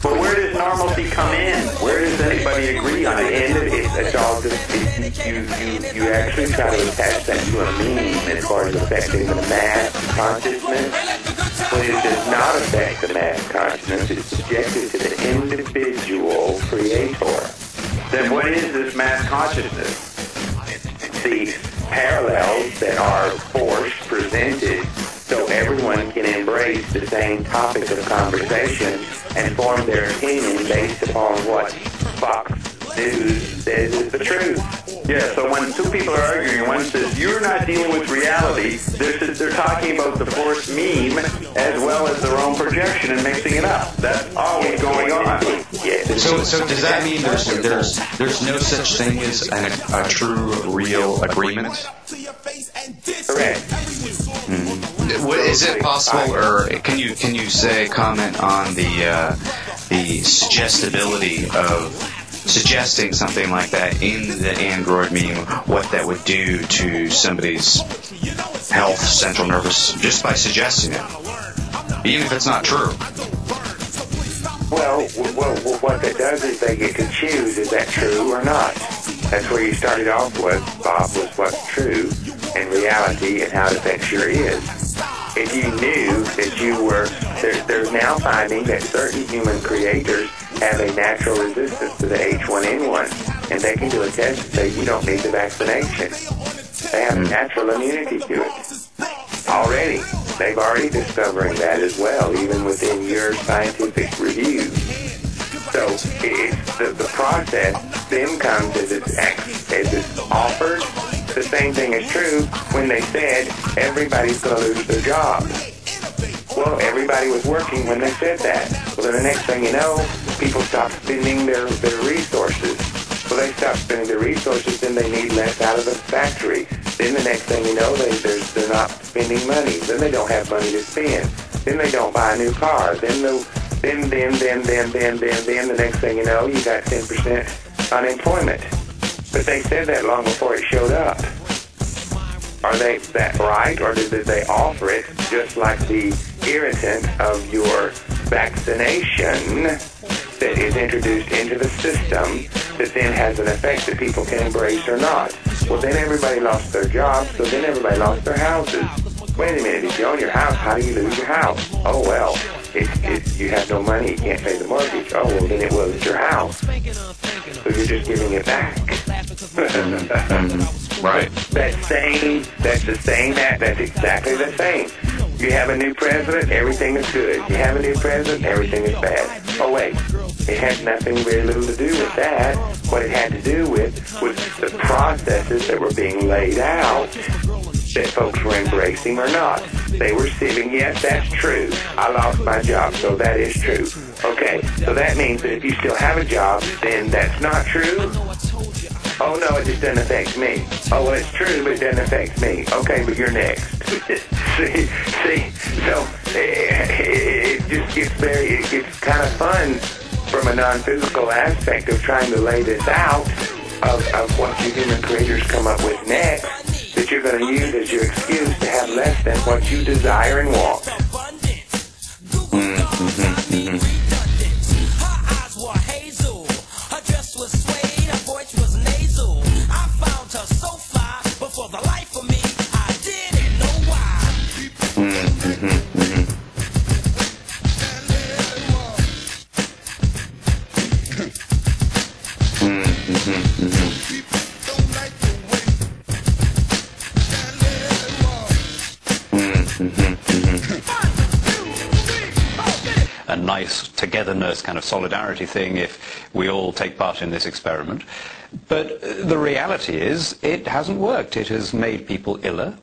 But where does normalcy come in? Where does anybody agree on it? And it's all just, you actually try to attach that to a meme as far as affecting the mass consciousness. When it does not affect the mass consciousness, it's subjected to the individual creator. Then what is this mass consciousness? The parallels that are forced, presented, so everyone can embrace the same topic of conversation and form their opinion based upon what Fox News says is the truth. Yeah, so when two people are arguing, one says, you're not dealing with reality, they're talking about the forced meme as well as their own projection and mixing it up. That's always going on. So does that mean there's no such thing as a true, real agreement? Correct. Is it possible, or can you comment on the suggestibility of suggesting something like that in the Android meme, what that would do to somebody's health, central nervous, just by suggesting it, even if it's not true? Well, what that does is they get to choose, is that true or not? That's where you started off with, Bob, was what's true in reality and how it affects your is. If you knew that you were, there's now finding that certain human creators have a natural resistance to the H1N1, and they can do a test and say you don't need the vaccination. They have a natural immunity to it. Already. They've already discovering that as well, even within your scientific reviews. So it's the process then comes as it's offered. The same thing is true when they said everybody's going to lose their job. Well, everybody was working when they said that. Well, then the next thing you know, people stop spending their resources. Well, they stop spending their resources, then they need less out of the factory. Then the next thing you know, they're not spending money. Then they don't have money to spend. Then they don't buy a new car. Then the next thing you know, you got 10% unemployment. But they said that long before it showed up. Are they that right, or did they offer it just like the irritant of your vaccination that is introduced into the system that then has an effect that people can embrace or not? Well, then everybody lost their jobs, so then everybody lost their houses. Wait a minute, if you own your house, how do you lose your house? Oh, well, you have no money, you can't pay the mortgage. Oh, well, then it was your house. So you're just giving it back. Right. That's exactly the same. You have a new president, everything is good. You have a new president, everything is bad. Oh, wait. It had very little to do with that. What it had to do with was the processes that were being laid out that folks were embracing or not. They were saying, yes, that's true. I lost my job, so that is true. Okay, so that means that if you still have a job, then that's not true? Oh, no, it just doesn't affect me. Oh, well, it's true, but it doesn't affect me. Okay, but you're next. see, so it just gets kind of fun from a non-physical aspect of trying to lay this out of what you human creators come up with next, that you're going to use as your excuse to have less than what you desire and want. A nice togetherness, kind of solidarity thing if we all take part in this experiment. But the reality is it hasn't worked. It has made people iller.